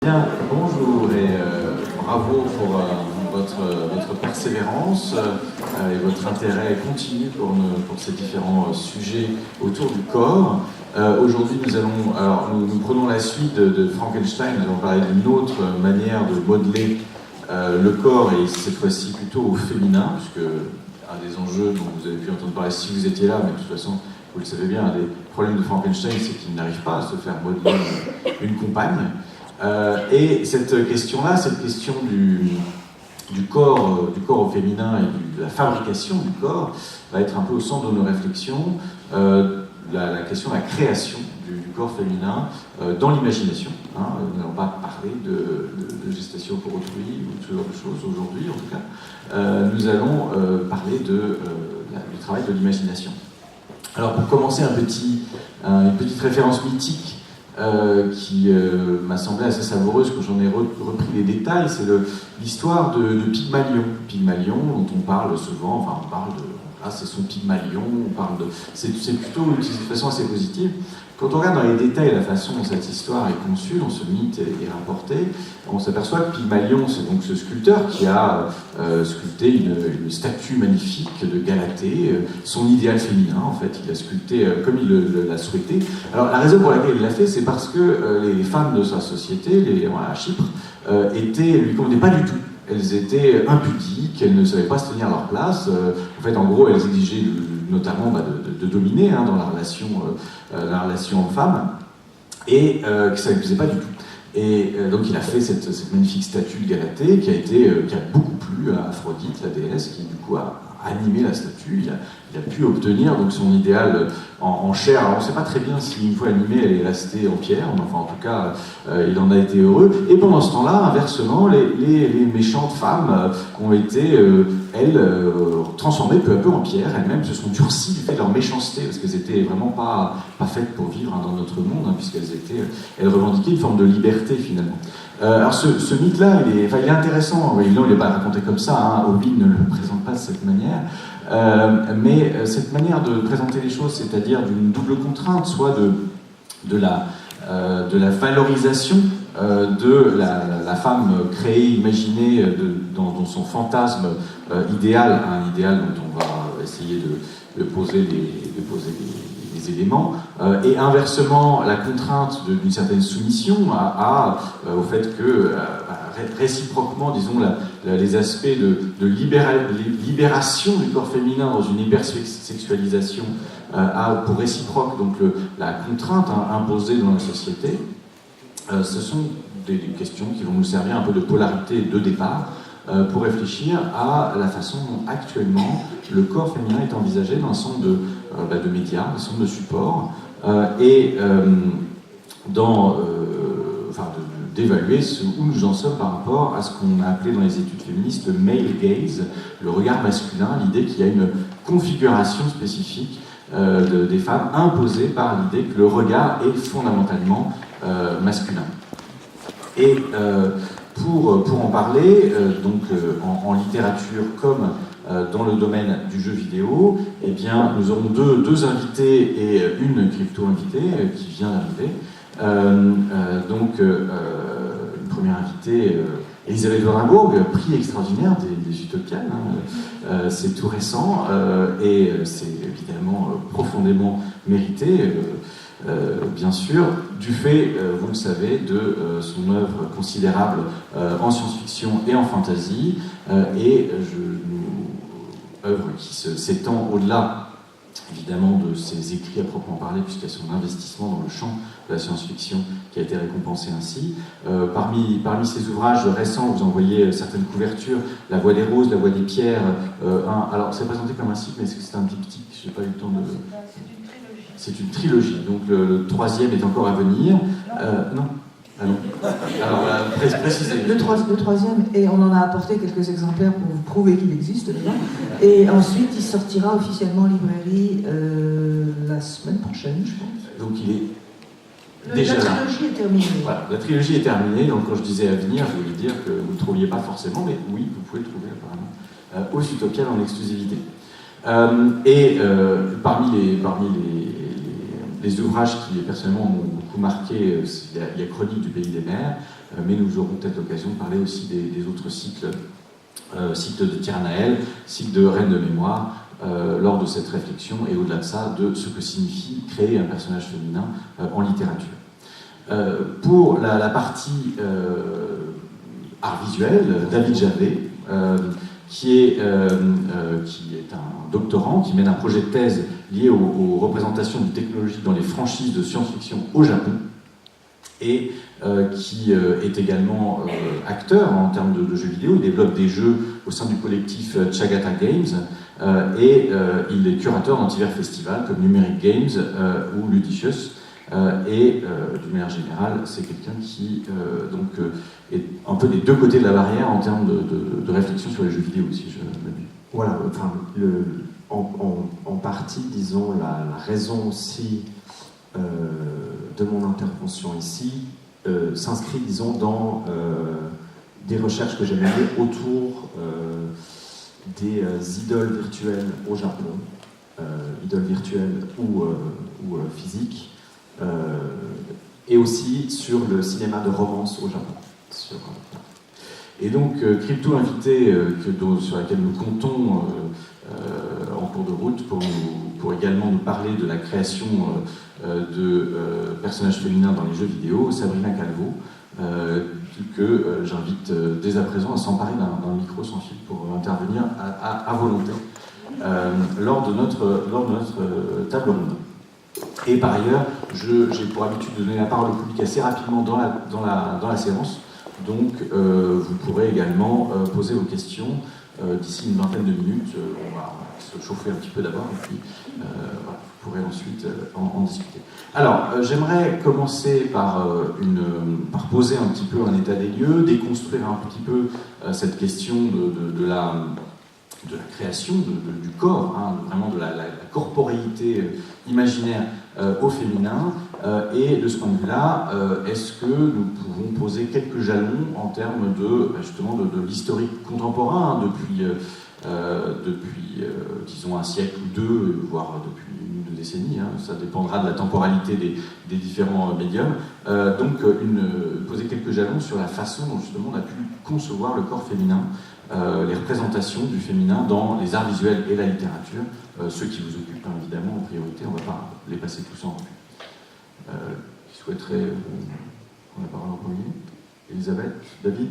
Bien, bonjour et bravo pour votre persévérance et votre intérêt continu pour ces différents sujets autour du corps. Aujourd'hui, nous prenons la suite de Frankenstein. Nous allons parler d'une autre manière de modeler le corps, et cette fois-ci plutôt au féminin, puisque un des enjeux dont vous avez pu entendre parler si vous étiez là, mais de toute façon, vous le savez bien, un des problèmes de Frankenstein, c'est qu'il n'arrive pas à se faire modeler une compagne. Et cette question-là, cette question du corps au féminin et de la fabrication du corps, va être un peu au centre de nos réflexions. La question de la création du corps féminin dans l'imagination. Nous n'allons pas parler de gestation pour autrui ou de ce genre de choses aujourd'hui, en tout cas. Nous allons parler du travail de l'imagination. Alors, pour commencer, une petite référence mythique qui m'a semblé assez savoureuse quand j'en ai repris les détails, c'est l'histoire de Pygmalion. Pygmalion, dont on parle souvent, enfin on parle de... Ah, c'est son Pygmalion, c'est plutôt de façon assez positive. Quand on regarde dans les détails la façon dont cette histoire est conçue, dont ce mythe est rapporté, on s'aperçoit que Pygmalion, c'est donc ce sculpteur qui a sculpté une statue magnifique de Galatée, son idéal féminin en fait, il l'a sculpté comme il l'a souhaité. Alors la raison pour laquelle il l'a fait, c'est parce que les femmes de sa société, à Chypre, lui convenaient pas du tout. Elles étaient impudiques, elles ne savaient pas se tenir à leur place. En fait, en gros, elles exigeaient notamment de dominer dans la relation homme-femme, et que ça ne lui plaisait pas du tout. Et donc il a fait cette magnifique statue de Galatée qui a beaucoup plu à Aphrodite, la déesse, qui du coup a animé la statue. Il a pu obtenir donc son idéal en chair. Alors on ne sait pas très bien si une fois animée elle est restée en pierre, mais enfin en tout cas il en a été heureux. Et pendant ce temps-là, inversement, les méchantes femmes ont été transformées peu à peu en pierre. Elles-mêmes se sont durcies du fait de leur méchanceté, parce qu'elles n'étaient vraiment pas faites pour vivre dans notre monde, puisqu'elles revendiquaient une forme de liberté finalement. Alors ce mythe-là, il est intéressant. Évidemment, il n'est pas raconté comme ça. Ovid ne le présente pas de cette manière. Mais cette manière de présenter les choses, c'est-à-dire d'une double contrainte, soit de la valorisation de la femme créée, imaginée dans son fantasme idéal, un idéal dont on va essayer de poser les éléments, et inversement la contrainte d'une certaine soumission au fait que réciproquement, disons, les aspects de libération du corps féminin dans une hypersexualisation a pour réciproque donc la contrainte imposée dans la société. Ce sont des questions qui vont nous servir un peu de polarité de départ pour réfléchir à la façon dont actuellement le corps féminin est envisagé dans un certain nombre de médias, un certain nombre de supports, d'évaluer où nous en sommes par rapport à ce qu'on a appelé dans les études féministes le male gaze, le regard masculin, l'idée qu'il y a une configuration spécifique des femmes imposée par l'idée que le regard est fondamentalement masculin. Et pour en parler, en littérature comme dans le domaine du jeu vidéo, eh bien, nous aurons deux invités et une crypto-invitée qui vient d'arriver. Une première invitée, Elisabeth Warinbourg, prix extraordinaire des Utopiales. C'est tout récent et c'est évidemment profondément mérité. Bien sûr, du fait, vous le savez, de son œuvre considérable en science-fiction et en fantasy, œuvre qui s'étend au-delà, évidemment, de ses écrits à proprement parler, puisqu'il y a son investissement dans le champ de la science-fiction qui a été récompensé ainsi. Parmi ses ouvrages récents, vous en voyez certaines couvertures, La Voix des Roses, La Voix des Pierres. Alors, c'est présenté comme un cycle, mais est-ce que c'est un diptyque? Je n'ai pas eu le temps de... C'est une trilogie, donc le troisième est encore à venir. Non. Alors, précisez. Le troisième, et on en a apporté quelques exemplaires pour vous prouver qu'il existe déjà. Et ensuite, il sortira officiellement en librairie la semaine prochaine, je pense. Donc il est déjà la trilogie est terminée. Voilà, la trilogie est terminée, donc quand je disais à venir, je voulais dire que vous ne le trouviez pas forcément, mais oui, vous pouvez le trouver apparemment aux Utopiales en exclusivité. Parmi Les ouvrages qui personnellement m'ont beaucoup marqué, il y a Chronique du pays des mers, mais nous aurons peut-être l'occasion de parler aussi des autres cycles de Tiranaël, cycle de Reine de mémoire, lors de cette réflexion, et au-delà de ça, de ce que signifie créer un personnage féminin en littérature. Pour la partie art visuel, David Javet, qui est un doctorant, qui mène un projet de thèse lié aux représentations de technologies dans les franchises de science-fiction au Japon, et qui est également acteur en termes de jeux vidéo. Il développe des jeux au sein du collectif Chagata Games, et il est curateur dans divers festivals comme Numeric Games ou Ludicious. Et d'une manière générale, c'est quelqu'un qui est un peu des deux côtés de la barrière en termes de réflexion sur les jeux vidéo, si je m'abuse. Voilà, enfin, en partie, disons, la raison aussi de mon intervention ici s'inscrit, disons, dans des recherches que j'ai menées autour des idoles virtuelles au Japon, idoles virtuelles ou physiques, et aussi sur le cinéma de romance au Japon. Et donc, Crypto Invité, sur laquelle nous comptons en cours de route pour également nous parler de la création de personnages féminins dans les jeux vidéo, Sabrina Calvo, que j'invite dès à présent à s'emparer d'un micro sans fil pour intervenir à volonté lors de notre table ronde. Et par ailleurs, j'ai pour habitude de donner la parole au public assez rapidement dans la séance, donc vous pourrez également poser vos questions d'ici une vingtaine de minutes. On va se chauffer un petit peu d'abord, et puis voilà, vous pourrez ensuite en discuter. Alors, j'aimerais commencer par poser un petit peu un état des lieux, déconstruire un petit peu cette question de la création du corps, hein, vraiment de la corporéité imaginaire au féminin, et de ce point de vue-là, est-ce que nous pouvons poser quelques jalons en termes justement de l'historique contemporain, depuis disons un siècle ou deux, voire depuis une ou deux décennies, hein, ça dépendra de la temporalité des différents médiums, donc poser quelques jalons sur la façon dont justement on a pu concevoir le corps féminin, les représentations du féminin dans les arts visuels et la littérature, ceux qui vous occupent hein, évidemment en priorité, on ne va pas les passer tous en revue. Qui souhaiterait prendre la parole en premier? Elisabeth? David?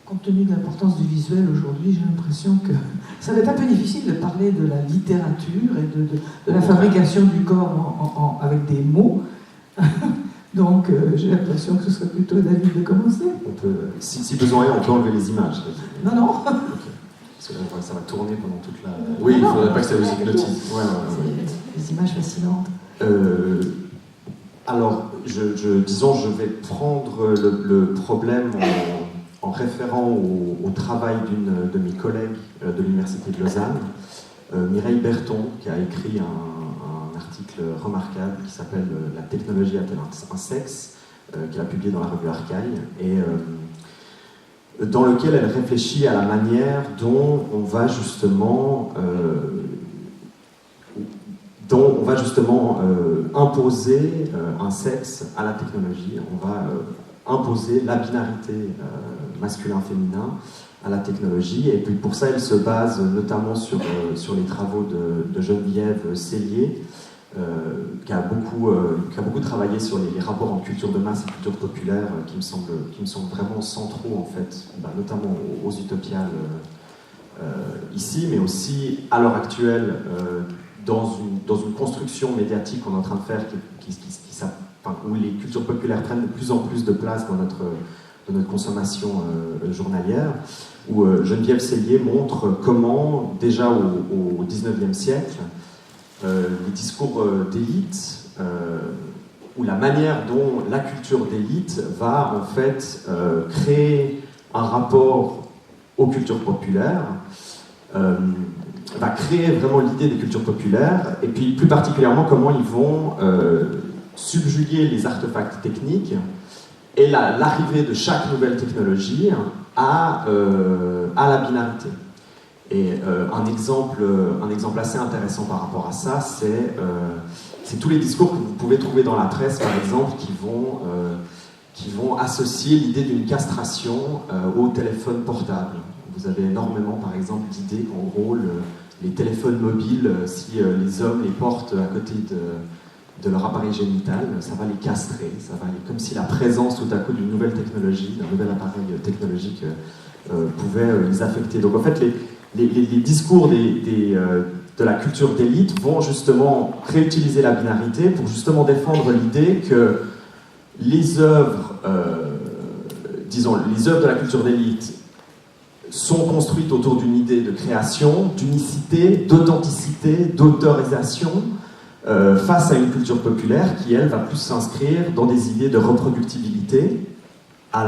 Compte tenu de l'importance du visuel aujourd'hui, j'ai l'impression que ça va être un peu difficile de parler de la littérature et de la fabrication du corps avec des mots. Donc j'ai l'impression que ce serait plutôt à David de commencer. On peut, si besoin est, on peut enlever les images. Non. Okay. Parce que là, ça va tourner pendant toute la... Oui, il ne faudrait pas que ça vous hypnotise. Ouais. Des images fascinantes. Alors, disons, je vais prendre le problème en référant au travail d'une de mes collègues de l'Université de Lausanne, Mireille Berton, qui a écrit un article remarquable qui s'appelle « La technologie a-t-elle un sexe ?», qu'elle a publié dans la revue Arcaille, et dans lequel elle réfléchit à la manière dont on va justement imposer un sexe à la technologie. On va imposer la binarité masculin-féminin à la technologie, et puis pour ça elle se base notamment sur les travaux de Geneviève Cellier, qui a beaucoup travaillé sur les rapports entre culture de masse et culture populaire, qui me semblent vraiment centraux en fait, notamment aux Utopiales ici, mais aussi à l'heure actuelle dans une construction médiatique qu'on est en train de faire où les cultures populaires prennent de plus en plus de place dans notre consommation journalière, où Geneviève Cellier montre comment, déjà au XIXe siècle, les discours d'élite, ou la manière dont la culture d'élite va en fait créer un rapport aux cultures populaires, va créer vraiment l'idée des cultures populaires, et puis plus particulièrement comment ils vont subjuguer les artefacts techniques et l'arrivée de chaque nouvelle technologie à la binarité. Et un exemple assez intéressant par rapport à ça, c'est c'est tous les discours que vous pouvez trouver dans la presse, par exemple, qui vont associer l'idée d'une castration au téléphone portable. Vous avez énormément, par exemple, d'idées qu'en gros, les téléphones mobiles, si les hommes les portent à côté de leur appareil génital, ça va les castrer. Ça va, comme si la présence tout à coup d'une nouvelle technologie, d'un nouvel appareil technologique pouvait les affecter. Donc en fait, les discours de la culture d'élite vont justement réutiliser la binarité pour justement défendre l'idée que les œuvres, les œuvres de la culture d'élite sont construites autour d'une idée de création, d'unicité, d'authenticité, d'autorisation, face à une culture populaire qui, elle, va plus s'inscrire dans des idées de reproductibilité, à